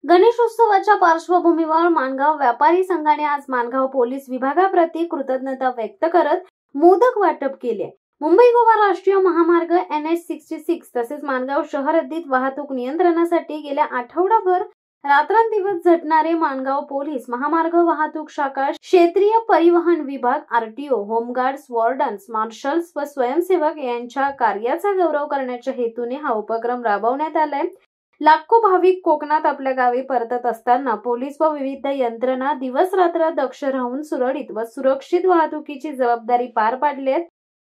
गणेशोत्सवाच्या पार्श्वभूमीवर माणगाव व्यापारी संघाने आज माणगाव पोलीस विभागाप्रती कृतज्ञता व्यक्त करत मोदक वाटप केले। मुंबई गोवा राष्ट्रीय महामार्ग NH66 तसेच माणगाव शहर हद्दीत वाहतूक नियंत्रणासाठी गेल्या आठवडाभर रात्रंदिवस झटणारे माणगाव पोलीस महामार्ग वाहतूक शाखा, क्षेत्रीय परिवहन विभाग, RTO, होमगार्ड्स, वॉर्डन्स, मार्शल्स व स्वयंसेवक यांच्या कार्याचा गौरव करण्याच्या हेतूने हा उपक्रम राबवण्यात आलाय। लाखो भाविक कोकणात आपल्या गावी परतत असताना पोलीस व विविध यंत्रणा दिवस रात्र दक्ष राहून सुरळीत व सुरक्षित वाहतुकीची जबाबदारी पार पाडलेत।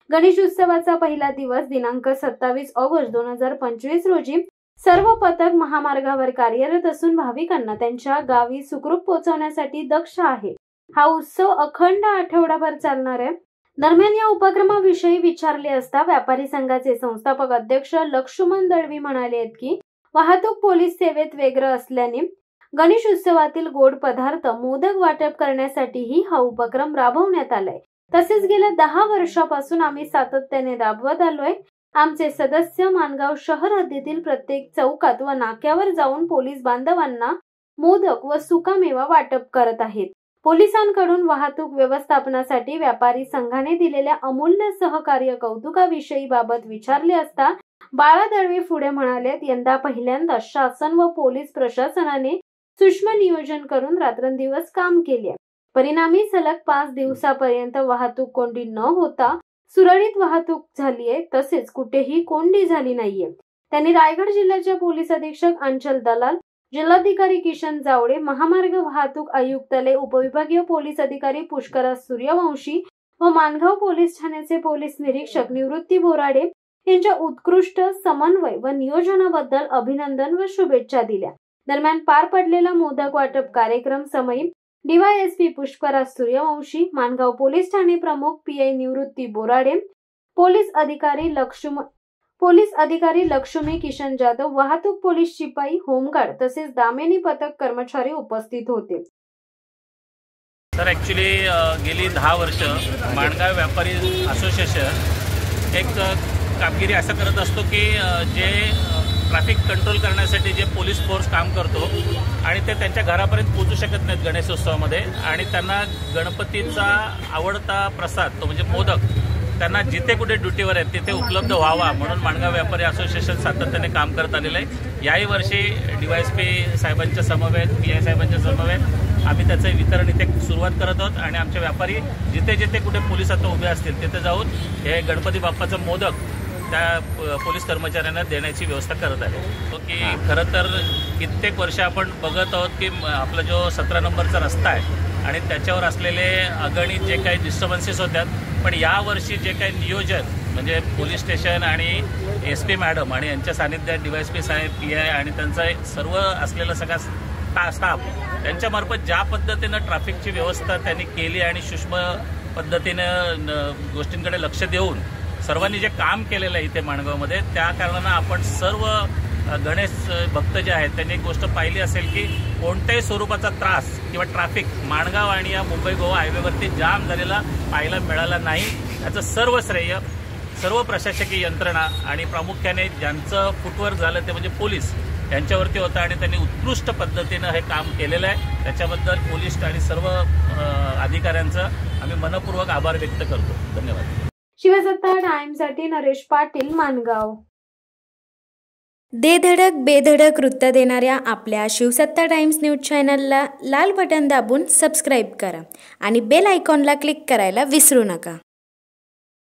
गणेश उत्सवाचा पहिला दिवस दिनांक 27 ऑगस्ट 2025 रोजी सर्व पथक महामार्गावर कार्यरत असून भाविकांना त्यांच्या गावी सुखरूप पोहोचवण्यासाठी दक्ष आहे। हा उत्सव अखंड आठवडाभर चालणार आहे। दरम्यान या उपक्रमाविषयी विचारले असता व्यापारी संघाचे संस्थापक अध्यक्ष लक्ष्मण दळवी म्हणाले आहेत की वाहतूक पोलीस सेवेत वेगळं असल्याने गणेश उत्सवातील गोड पदार्थ मोदक वाटप करण्यासाठीही हा उपक्रम राबवण्यात आलाय। तसेच गेल्या 10 वर्षापासून आम्ही सातत्याने राबवत आलोय। आमचे सदस्य माणगाव शहर हद्दीतील प्रत्येक चौकात व नाक्यावर जाऊन पोलीस बांधवांना मोदक व सुकामेवा वाटप करत आहेत। पोलिसांकडून वाहतूक व्यवस्थापनासाठी व्यापारी संघाने दिलेल्या अमूल्य सहकार्य कौतुकाविषयी बाबत विचारले असता बाळा दळवी पुढे म्हणालेत, यंदा पहिल्यांदा शासन व पोलीस प्रशासनाने सूक्ष्म नियोजन करून रात्रंदिवस काम केले। परिणामी सलग 5 दिवसापर्यंत वाहतूक कोंडी न होता सुरळीत वाहतूक झालीये, तसेच कुठेही कोंडी झाली नाहीये। त्यांनी रायगड जिल्ह्याच्या पोलीस अधीक्षक अंचल दलाल, जिल्हाधिकारी किशन जावडे, महामार्ग वाहतूक आयुक्तालय, उपविभागीय पोलीस अधिकारी पुष्कराज सूर्यवंशी व माणगाव पोलीस ठाण्याचे पोलीस निरीक्षक निवृत्ती बोराडे यांच्या उत्कृष्ट समन्वय व नियोजनाबद्दल अभिनंदन व शुभेच्छा दिल्या। दरम्यान पार पडलेला मोदक वाटप कार्यक्रम समयी DYSP पुष्कराज सूर्यवंशी, माणगाव पोलीस ठाणे प्रमुख PI निवृत्ती बोराडे, पोलीस अधिकारी लक्ष्मी किशन जाधव, वाहतूक पोलीस शिपाई, होमगार्ड तसेच दामिनी पथक कर्मचारी उपस्थित होते। तर ॲक्च्युली गेली 10 वर्ष माणगाव व्यापारी असोसिएशन एक कामगिरी असं करत असतो की जे ट्रॅफिक कंट्रोल करण्यासाठी जे पोलीस फोर्स काम करतो आणि ते त्यांच्या घरापर्यंत पोहोचू शकत नाहीत गणेशोत्सवामध्ये, आणि त्यांना गणपतीचा आवडता प्रसाद तो म्हणजे मोदक त्यांना जिथे कुठे ड्युटीवर आहेत तिथे उपलब्ध व्हावा म्हणून माणगाव व्यापारी असोसिएशन सातत्याने काम करत आलेलं आहे। याही वर्षी DYSP साहेबांच्या समवेत, PI साहेबांच्या समवेत आम्ही त्याचं वितरण इथे सुरुवात करत आहोत आणि आमचे व्यापारी जिथे जिथे कुठे पोलीस आता उभे असतील तिथे जाऊन हे गणपती बाप्पाचं मोदक त्या पोलीस कर्मचाऱ्यांना देण्याची व्यवस्था करत आहे। की खरं तर कित्येक वर्ष आपण बघत आहोत की आपला जो 17 नंबरचा रस्ता आहे आणि त्याच्यावर असलेले अगणित जे काही डिस्टर्बन्सेस होत्यात, पण यावर्षी जे काही नियोजन म्हणजे पोलीस स्टेशन आणि SP मॅडम आणि यांच्या सानिध्यात DYSP साहेब, PI आणि त्यांचा सर्व असलेला सगळा स्टाफ त्यांच्यामार्फत ज्या पद्धतीनं ट्रॅफिकची व्यवस्था त्यांनी केली आणि सूक्ष्म पद्धतीनं गोष्टींकडे लक्ष देऊन सर्वांनी जे काम केलेलं आहे इथे माणगावमध्ये, त्या कारणानं आपण सर्व गणेश भक्त जे आहेत त्यांनी एक गोष्ट पाहिली असेल की कोणत्याही स्वरूपाचा त्रास किंवा ट्रॅफिक माणगाव आणि या मुंबई गोवा हायवेवरती जाम झालेला पाहायला मिळाला नाही। याचं सर्व श्रेय सर्व प्रशासकीय यंत्रणा आणि प्रामुख्याने ज्यांचं फुटवर्क झालं ते म्हणजे पोलीस यांच्यावरती होतं आणि त्यांनी उत्कृष्ट पद्धतीनं हे काम केलेलं आहे। त्याच्याबद्दल पोलीस आणि सर्व अधिकाऱ्यांचं आम्ही मनपूर्वक आभार व्यक्त करतो। धन्यवाद। शिवसत्ता टाइम्ससाठी नरेश पाटील, माणगाव। दे धडक बेधडक वृत्त देणाऱ्या आपल्या शिवसत्ता टाइम्स न्यूज चॅनलला लाल बटन दाबून सबस्क्राईब करा आणि बेल आयकॉनला क्लिक करायला विसरू नका।